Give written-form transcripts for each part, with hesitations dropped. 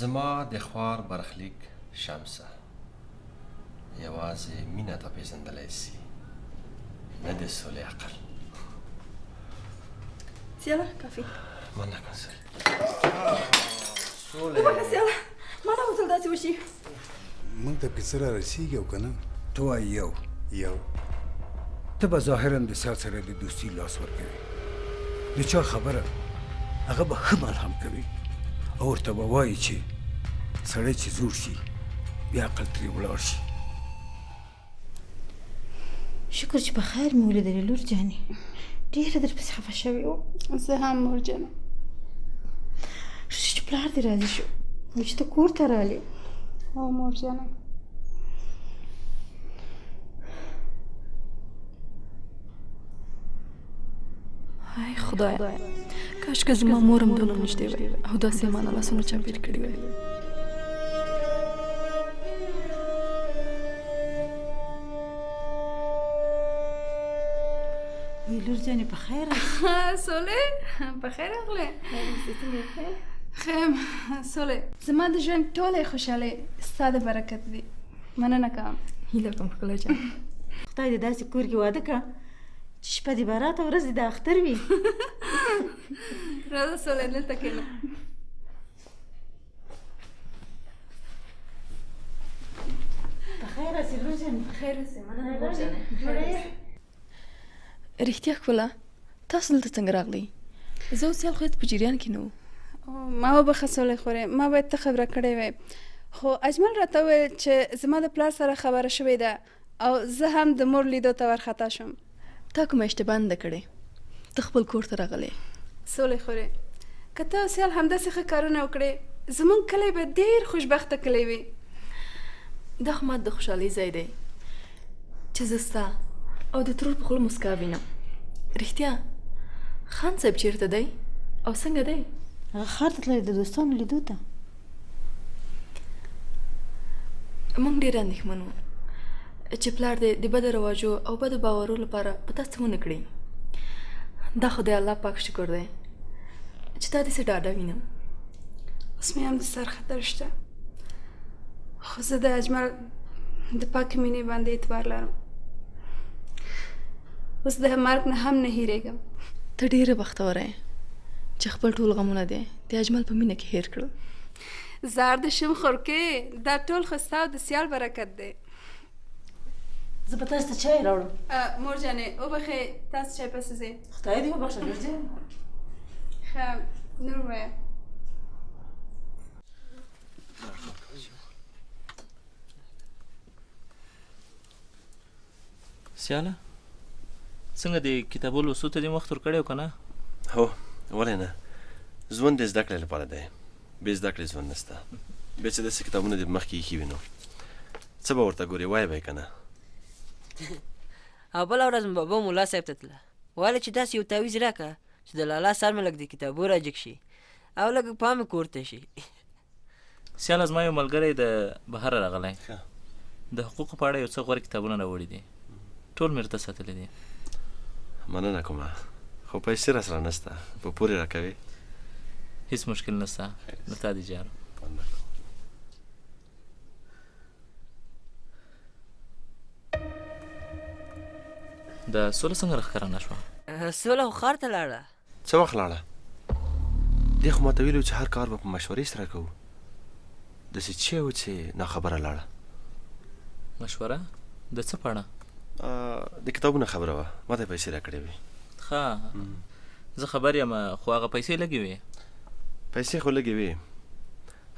زما د خوار برخلیک شمسه یوازې مینه ته پېژندلی سي نه د سولې عقل. سیاله کافي مننه کنسل. وبخه سیاله ما نه غوښتل داسې وشي. موږ ته پیسه را رسېږي او که نه ته وایي یو ته به ظاهرا د سیال سره د دوستي لاس ورکوي، د چا خبره هغه به ښه ملهم کوي او ورته به وایي چې سړی چې زوړ شي بیا عقل ترې ولاړ شي. شکر چې په خیر مې ولیدلې لور جانې، ډېره درپسې خفه شوې وم. زه هم مور جانه. ښه چې پلار دې راضي شو او چې ته کور ته رالې. او مور جانه های خدایا کاش که زما مورم دونه نږدې وای او داسې ما نه لاسونه چاپېر کړي وای. وی لور جانې په خیر راشې. سولې په خیر راغلې. خیم سولې زما د ژوند ټولې خوشحالۍ ستا د برکت دي. مننه کوم. هیله کوم ښکلی جان. خدای دې داسې کور کې واده کړه چې شپه دې بارات او ورځ دې د اختر وي. راځه سولې دلته کښېنه. په خیر راسې لور جانې. په خیر راسې. مننه مور جانې. رښتیا ښکلا تاسو دلته څنګه راغلی؟ زه اوس سیال خو په جریان کې نه وو. ما وبخه سولې خورې ما باید ته خبره کړې وای خو اجمل راته وویل چې زما د پلار سره خبره شوې ده او زه هم د مور لیدو ته ورخطا شوم. تا کومه اشتباه نه ده کړې، ته خپل کور ته راغلی. سولې خورې که ته او سیال همداسې ښه کارونه وکړې زموږ کلی به ډېر خوشبخته کلی وي. دا خو ماته د خوشحالۍ ځای دی چې زه ستا او د ترور په خوله مسکا وینم. رښتیا خان صاحب چیرته دی او څنګه دی؟ هغه ښار ته تللی د دوستانو لیدو ته. موږ ډېر اندېښمن وو چې پلار دې د بدو رواجو او بدو باورو لپاره په تا څه ونه کړي. دا خو د الله پاک شکر دی چې تا داسې ډاډه وینم. اوس مې هم د سر خطر شته خو زه د اجمل د پاکې مینې باندې اعتبار لرم. اوس د مرګ نه هم نه هیرېږم. ته ډېره بختوره یې چې خپل ټول غمونه دی د اجمل په مینه کې هیر کړل. زار د شم خورکې دا ټول خو ستا او د سیال برکت دی. زه به تاسو ته چای راوړم. مور جانې وبخې تاسو چای پسې ځئ. خدای دې وبخښه لور جانې. ښه نور ووایه. سیاله څنګه د کتابو لوستو ته دې وخت ورکړی او که نه؟ هو ولې نه، ژوند د زده کړې لپاره دی، بې زده کړې ژوند نشته. بیا چې داسې کتابونه دې مخکې ایښي وي نو څه به ورته ګورې وایه به یې که نه. او بله ورځ مې بابا ملا صاحب ته تله ویله چې داسې یو تعویض راکړه چې د لالا سر مې لږ د کتابو راجګ شي او لږ پام مې کور ته شي. سیاله زما یو ملګری د بهره راغلی د حقوقو په اړه یو څه غوره کتابونه راوړي دي، ټول مې ورته ساتلي دي. مننه کومه خو پیسې را سره نشته، په پورې راکوې؟ هیڅ مشکل نشته، د تا دې جارو. د سوله څنګه راښکاره نه شوه؟ سوله خو ښار ته لاړه. څه وخت لاړه؟ دې خو ماته ویلي چې هر کار به په مشورې سره کوو، داسې چې و چې ناخبره لاړه. مشوره د څه په اړه؟ د کتابونه خبره وه، ما ته یې پیسې راکړې وې. ښه زه خبر یم خو هغه پیسې لږې وې. پیسې خو لږې وې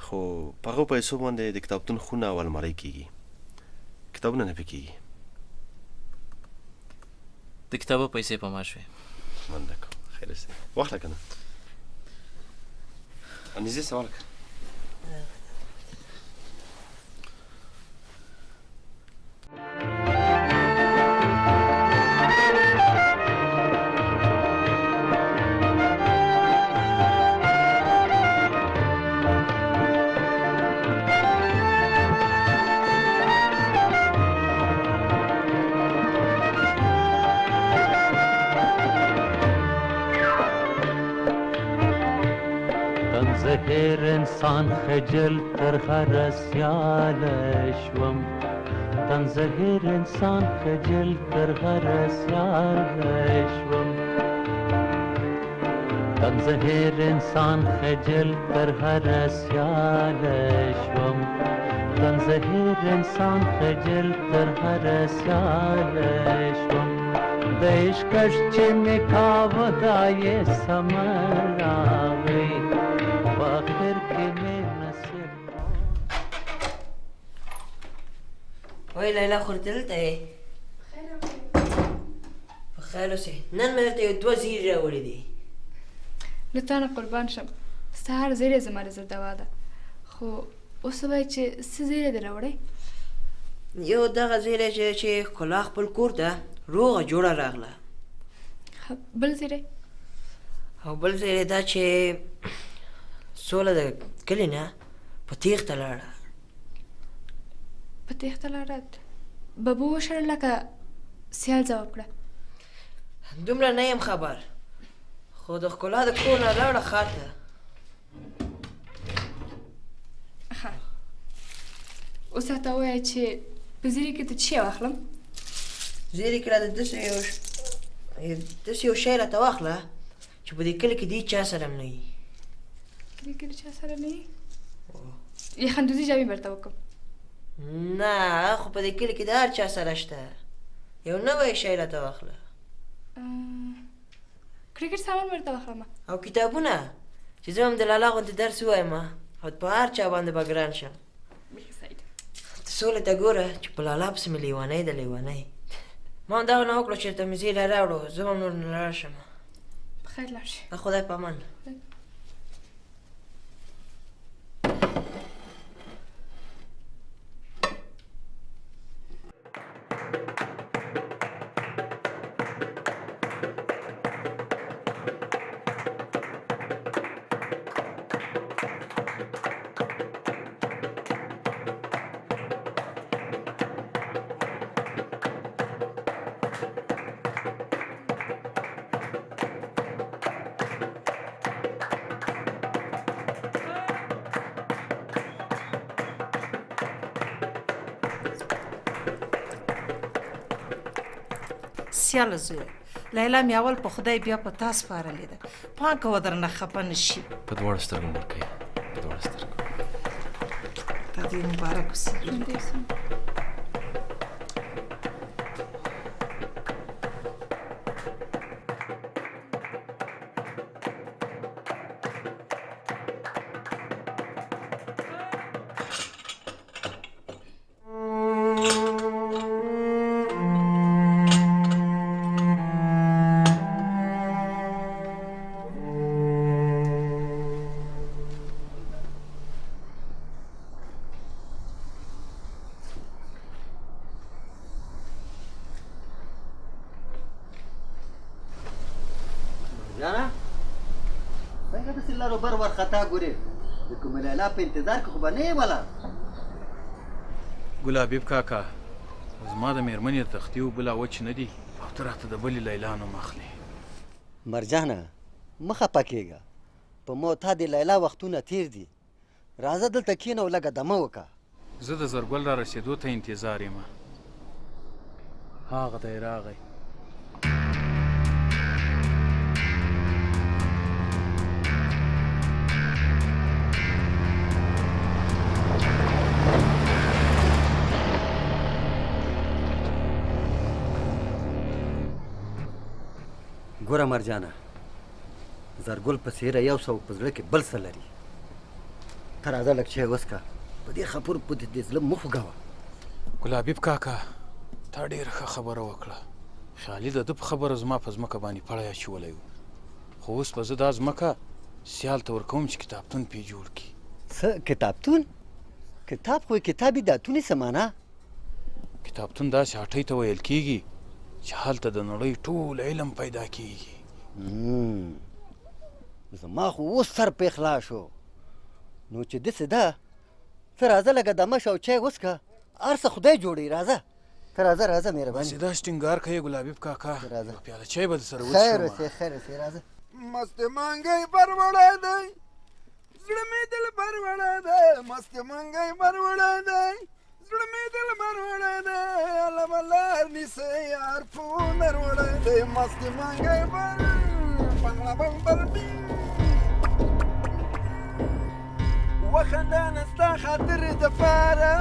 خو په هغو پیسو باندې د کتابتون خونه او المارۍ کېږي، کتابونه نه پې کېږي. د کتابو پیسې په ما شوې. مننه کوم خیر اوسې. واخله که نه نږدې سوال که زهر انسان خجل تر هر سیاله شوم تن زهر انسان خجل تر هر سیاله شوم تن زهر انسان خجل تر هر سیاله شوم تن زهر انسان خجل تر هر سیاله شوم د عشقش چې مې کاوه دا یې سمر راغی په آخر کې مې نصیب وای لیلا خو دلته یې په خیر اوسې نن مې درته یو 2 زیرې راوړي دي له تا نه قربان شم ستا هر زیری زما د زړه دوا ده خو اوس وایه چې څه زیری دې راوړی یو دغه زیری چې ښکلا خپل کور ته روغه جوړه راغله بل زیری او بل زیری دا چې سوله د کلي نه په تیښته لاړه په تیښته لاړه ببو وشړل لکه سیال ځواب کړه دومره نه یم خبر خو د ښکلا د کور نه لاړه ښار ته اوس راته ووایه چې په زیري کې ته څه واخلم زیري کې راته داسې یو شی راته واخله چې په دې کلي کې د هېڅ چا سره هم نه وي کلي کې د چا سره نه وي یا خندوزي جامې به درته وکړم نه خو په دې کلي کې د هر چا سره شته یو نوی شی راته واخله کرکټ سامان به درته واخلم او کتابونه چې زه هم د لالا غوندې درس ووایم او په هر چا باندې به ګران شم ته سولې ته ګوره چې په لالا پسې مې لیونی د لیونی ما هم دغه نه وکړه چې ته مې زیری راوړو زه به هم نور نه لاړ شم په خیر لاړ شي د خدای په امان سیاله زویه لیلا مې اول په خدای بیا په تا سپارلې ده پام کوه درنه خفه نه شي په دواړو سترګو مور کوي په دواړو سترګو تا دې مبارک اوسي جانا څنګه د سلارو بر ورخطا ګورې د کومې لیلا په انتظار کې خو به نه یې ولا ګل حبیب کاکا زما د مېرمنې د تختي اوبه لا وچ نه دي او ته راته د بلې لیلا نوم اخلې مرجانه مه خفه کېږه په موت د لیلا وختونه تیر دي راځه دلته کښېنه او لږه دمه وکړه زه د زرګل را رسېدو ته انتظار یم هغه دی راغی ګوره مرجانه زرګل په څېره یو څه په زړه کې بل څه لري ته راځه لږ چای وڅښه په دې خبرو په دې زړه مه خوږوه ګل حبیب کاکا تا ډېره ښه خبره وکړه خیالي د ده په خبره زما په ځمکه باندې پړی اچولی و خو اوس به زه دا ځمکه سیال ته ورکوم چې کتابتون پې جوړ کړي څه کتابتون کتاب خو کتابي داتونې څه معنا کتابتون داسې هټۍ ته ویل کېږي چې هلته د نړۍ ټول علم پیدا کېږي زما خو اوس سر په اخلا شو نو چې داسې ده ته راځه لږه دمه شه او چای وڅښه هر څه خدای جوړوي راځه ته راځه راځه مهرباني بس دا ټینګار کوې ګل حبیب کاکا راځه پیاله چای به درسره خیر اوسې خیر اوسې راځه مست منګی پر وړی دی زړه مې دلبر وړی دی مست منګی بر وړی دی زړه مې دلبر وړی دی الله به لار نیسي یار په نر وړی دی مست منګی بر بنګړه بمبر وخندانه ستا خاطرې دپاره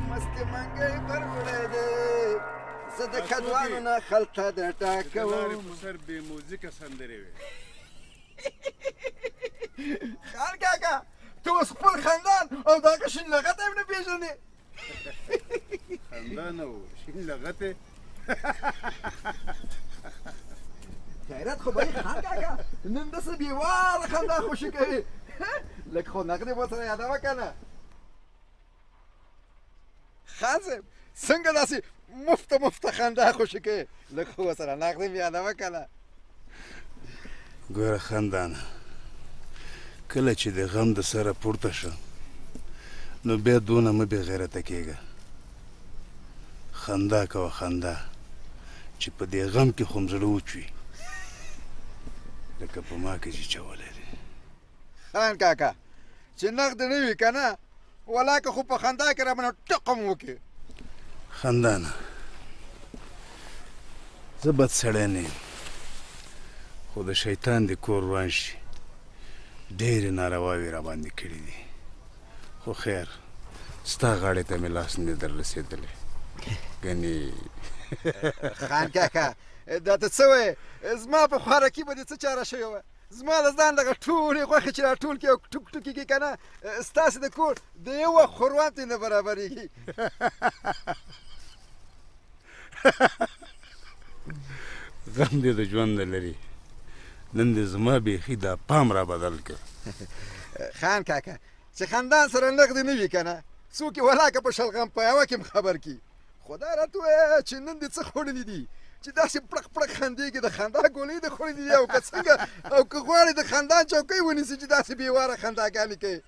مست منګی بر وړی دی زه د کدوانو نه خلطه د ټاکوم سر بې موزیکه سندرې وې خان کاکا ته اوس خپل خاندان او دغه شین لغت هم نه پېژنې خندان او شین لغتې خیرت خو به خان کاکا نن داسې بېواره خندا خوشي کوي لږ خو نقدې به سره یادوه که نه خان صاحب څنګه داسې مفته خندا خوشي کوي لږ خو ورسره نقدې مې یادوه که نه ګوره خندانه کله چې د غم د سره پورته شه نو بیا دونه مه بې غیرته کېږه خندا کوه خندا چې په دې غم کې خو م زړه وچوي لکه په ما کې چې چولی دی خان کاکا چې نقد نه وي که نه ولاکه خو په خندا کې راباندې ټقم وکړي خندانه زه بد سړی نه یم خو د شیطان د کور روان شي ډېرې نارواوې راباندې کړي دي خو خیر ستا غاړې ته مې لاس نه دی در رسېدلی ګنې خان کاکا دا ته څه وایې زما په خوارکي به دې څه چاره شوې وه زما د ځان دغه ټولې غوښې چې راټول کړي او ټوک ټوکې کړي که نه ستاسې د کور د یو وخت خوروان ته نه برابرېږي غم دې د ژوند لري نن دې زما بیخي دا پام را بدل کړ خان کاکا چې خندان سره نقدې نه وي که نه څوک یې ولاکه په شلغم په یوه کې خبر کړي خدای راته ووایه چې نن دې څه خوړلي دي چې داسې پړق پړق خندېږي د خندا ګولۍ دې خوړلي دي او که څنګه او که غواړې د خندان چوکۍ ونیسي چې داسې بېواره خنداګانې کوي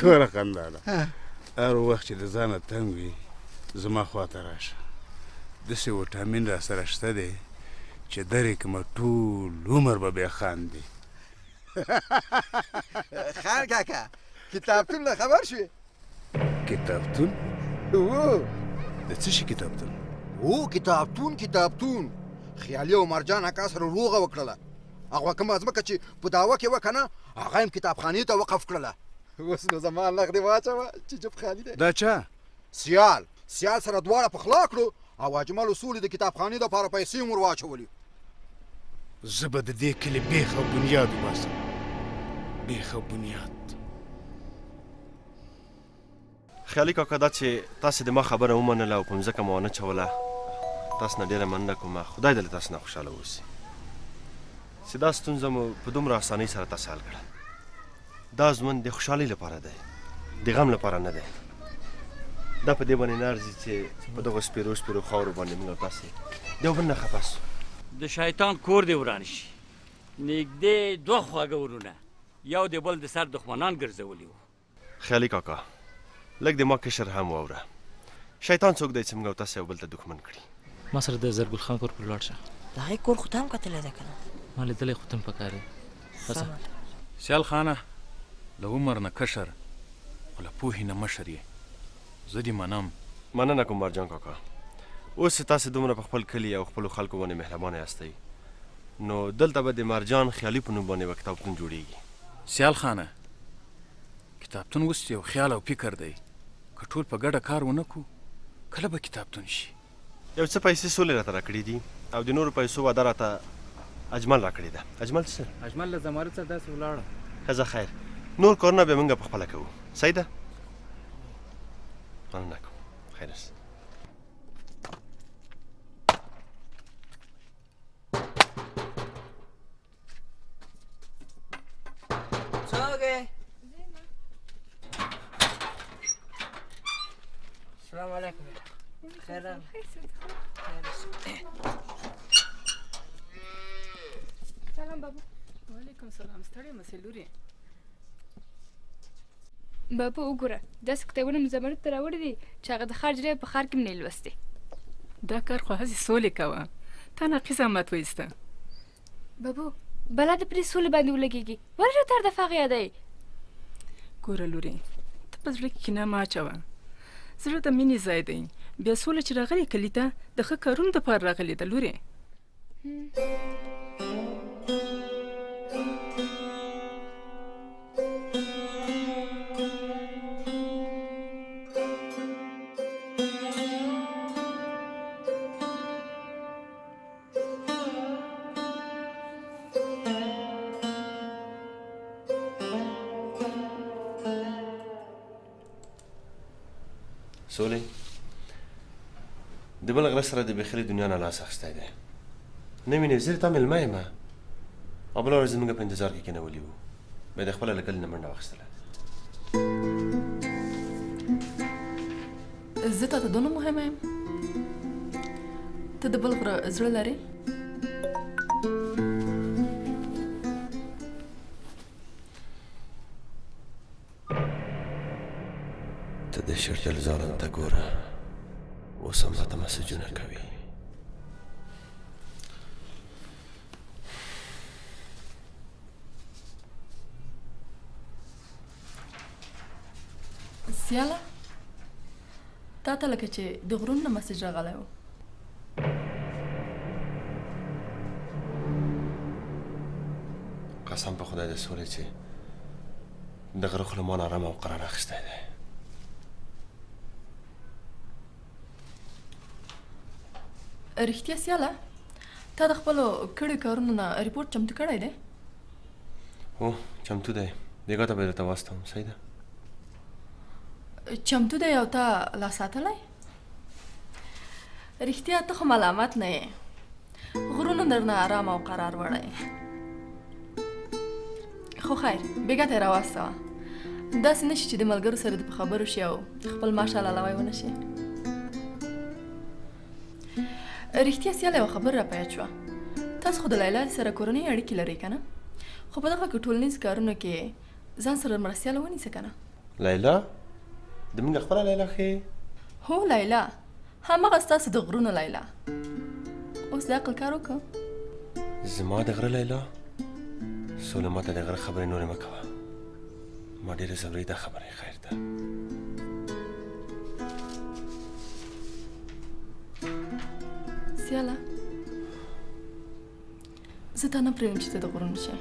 ګوره خندانه هر وخت چې د ځانه تنګ وي زما خواته راشه داسې وټامین را سره شته دی چې درې کمه ټول عمر به بیا خاندي خان کاکا کتابتون نه خبر شوې کتابتون او د څه شي کتابتون او کتابتون خیالي او مرجان اکا سره روغه وکړله هغه کومه ځمکه چې په دعوه کې وه که نه هغه هم کتابخانې ته وقف کړله اوس نو زما نقدې واچوه چې جب خالي دی دا چا سیال سره دواړه پخلا کړو او اجمل اصول د کتابخانې دپاره پیسې هم ور واچولي زه به د دې کلي بیخ او بنیاد وباسم بیخ او بنیاد خیالي کاکا دا چې تاسې د ما خبره ومنله او په مځکه مو ونه چوله تاسو نه ډېره مننه کوم خدای دې له تاسو نه خوشحاله واوسي چې دا ستونزه مو په دومره اسانۍ سره تاسو حل کړه دا ژوند د خوشحالۍ لپاره دی د غم لپاره نه دی دا په دې باندې نه ارزي چې په دغو سپېرو خاورو باندې موږ او تاسې د یو بل نه خفه سو د شیطان کور دې وران شي نږدې دوه خواږه ورونه یو د بل د سر دښمنان ګرځولي وو خیالي کاکا لږ د ما کشر هم واوره شیطان څوک دی چې موږ او تاسې یو بل ته دښمن کړي ما سره د زرګل خان کور پر لاړ شه د هغې کور خو ته هم کتلی ده که نه ما لیدلی خو ته هم پکار دی سیال خانه له عمر نه کشر خو له پوهې نه مشر یې زه دې منم مننه کوم مرجان کاکا اوس چې تاسې دومره په خپل کلي او خپلو خلکو باندې مهربانه یاستئ نو دلته به د مرجان خیالي په نوم باندې به کتابتون جوړیږي سیال خانه کتابتون اوس یو خیال او فکر دی که ټول په ګډه کار ونه کړو کله به کتابتون شي یو څه پیسې سولې راته راکړي دي او د نورو پیسو وعده راته اجمل راکړې ده اجمل څه اجمل له زمارت سره داسې ولاړه ښځه خیر نور کارونه به موږ پخپله کوو صحیح ده مننه کوم خیر اوسه السلام علیکم خیر سلام بابا وعلیکم سلام ستړی مسې لورې بابا وګوره داسې کتابونه مې زمانت ته راوړي دي چې هغه د ښار جریه په ښار کې مې نه لوستې دا کار خو هسې سولې کوه تا ناقص احمد وایسته بابو بلا د پرې سولې باندې ولګېږي ولې راته هر دفعه هغه یادوې ګوره لورې ته په زړه کې کینه مه اچوه زړه د مینې ځای دی بیا سوله چې راغلې کلي ته د ښه کارونو دپاره راغلې ده لورې سولې د بل غره سره د بېخلې دنیا نه لاس اخیستی دی نه مینې زه تا مېلمه یم او بله ورځ زموږ په انتظار کې کېنولي وو بیا د خپله له کلي نه منډه واخیستله زه تا ته دونه مهمه یم ته د بل غره زړه لرې ته د شرجل ځالن ته ګوره اوس هم راته مسجونه کوي سیاله تا ته لکه چې د غرونو نه مسج راغلی و قسم په خدای د سولې چې د غره خوله ما نه ارامه او قرار اخیستی دی رښتیا سیاله تا د خپلو کړي کارونو نه ریپورټ چمتو کړی دی هو چمتو دی بیګا ته به درته واستوم صحیح ده چمتو دی او تا لا ساتلی رښتیا ته خو ملامت نه یې غرونو درنه ارام او قرار وړی خو خیر بیګا ته یې راواستوه داسې نه شي چې د ملګرو سره د په خبرو شي او خپل ماشا لالوی ونه شي رښتیا سیاله یوه خبر را په یاد شوه تاسو خو د لیلا سره کورنۍ اړیکې لرئ که نه خو په دغه کې ټولنیز کارونو کې ځان سره مرستیاله ونیسه که نه لیلا د موږ خپله لیلا ښې هو لیلا همغه ستاسو د غرونو لیلا اوس د عقل کار وکړه زما د غره لیلا سوله ماته د غره خبرې نورې مه کوه ما ډېرې ضروري ده خبرې خیر ده سیاله زه تا نه پرېږدم چې ته د غرونو شې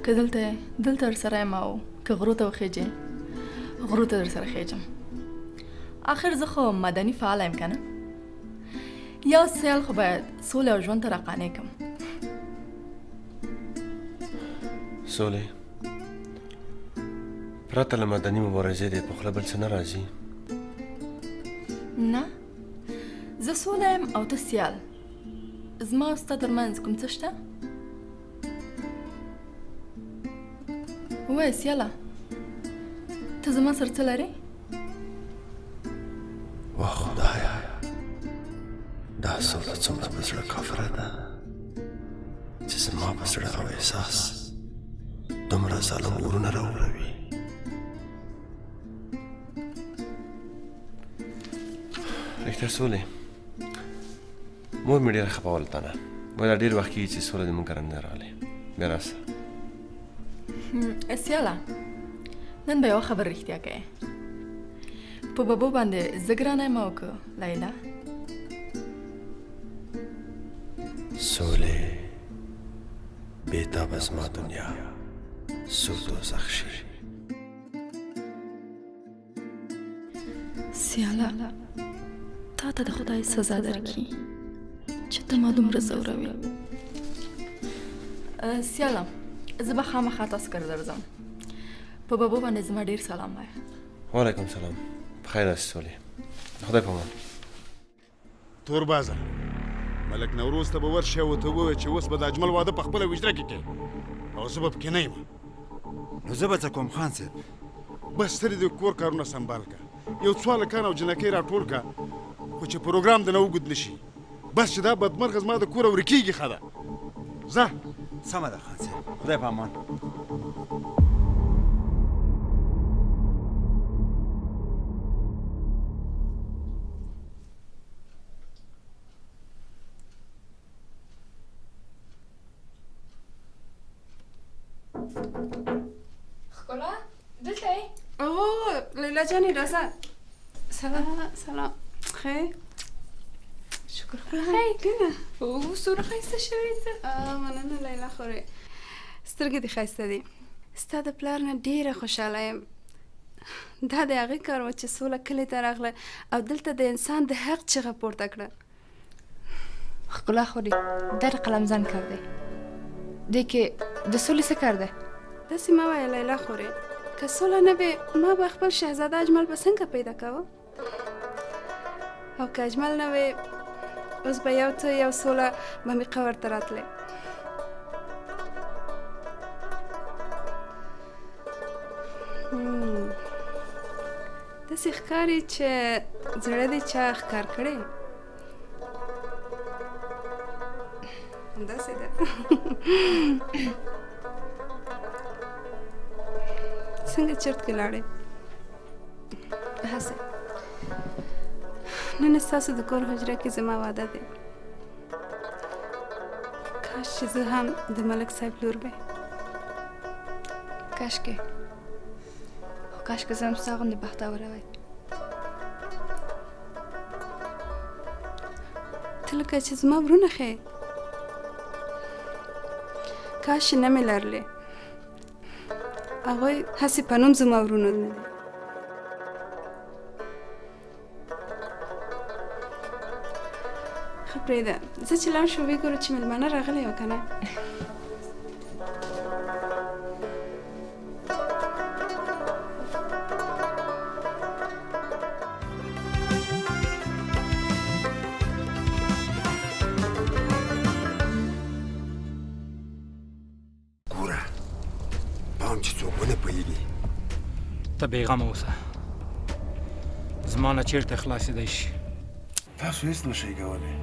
که دلته در سره یم او که غرو ته وخیجې غرو ته در سره خیجم آخر زه خو مدني فعاله یم که نه یو سیال خو باید سولې او ژوند ته راقانع کړم سولې پرته له مدني مبارزې دی په خوله بل څه نه راځي نه زه سوله یم او ته سیال زما او ستا ترمنځ کوم څه شته ووایه سیاله ته زما سره څه لرې وا خدایه دا سوله څومره په زړه کافره ده چې زما په زړه او احساس دومره ظالم اورونه راوړوي رښتیا سولې مور مې ډېره خفه تا نه ویله ډېر وخت کېږي چې سوله د مونږ کره نه راغلې بیا راسه سیاله نن به یوه خبر رښتیا کوې په ببو باندې زه ګرانه یم او که لیلا سولې بېتابه زما دنیا سور دوزخ شي سیاله تا ته د خدای سزا درکړي چې ته ما دومره ځوروې سیاله زه به خامخا تاسو کره درځم په ببو باندې زما ډېر سلام وایه وعلیکم سلام بخیر راسې سولې د خدای په امان تور بازه ملک نوروز ته به ورشې او ته ووایې چې اوس به د اجمل واده په خپله وجره کې کوې او زه به پکې نه یم نو زه به څه کوم خان صاحب بس ته دې د کور کارونه سنبال که یو څو هلکان او جنکۍ راټول که خو چې پروګرام د نه اوږد نه شي بس چې دا بدمرغه زما د کوره ورکېږي ښه ده ځه سمه ده خان صاحب خدای په امان ښکلا دلته یې او لیلا جانې راځه سلام خیر شکر خدای کنه او څومره ښایسته شوې ته مننه لیلا خورې سترګې دې ښایسته دي ستا د پلار نه ډېره خوشحاله یم دا د هغې کار و چې سوله کلي ته راغله او دلته د انسان د حق چغه پورته کړه ښکلا خورې دا د قلمزن کار دی دی کې د سولې څه کار دی داسې مه وایه لیلا خورې که سوله نه وې ما به خپل شهزاده اجمل به څنګه پیدا کوه او که اجمل نه وې اوس به یو ته یو سوله به مې قبر ته راتلې داسې ښکاري چې زړه دې چا ښکار کړی همداسې ده څنګه چرت کې لاړې هسې نن ستاسو د کور حجره کې زما واده دی کاش چې زه هم د ملک صاحب لور وې کاشکې خو کاشکې زه هم ستا غوندې بختوره وای ته لکه چې زما ورونه ښې کاش چې نه مې لرلې هغوی هسې په نوم زما ورونه نه دي ښه پرېږده زه چې لاړ شو وګورو چې مېلمانه راغلی و که نه ګوره پام چې څوک ونه پوهېږي ته بېغمه اوسه زما نه چېرته خلاصېدی شي تاسو هېڅ نشئ کولی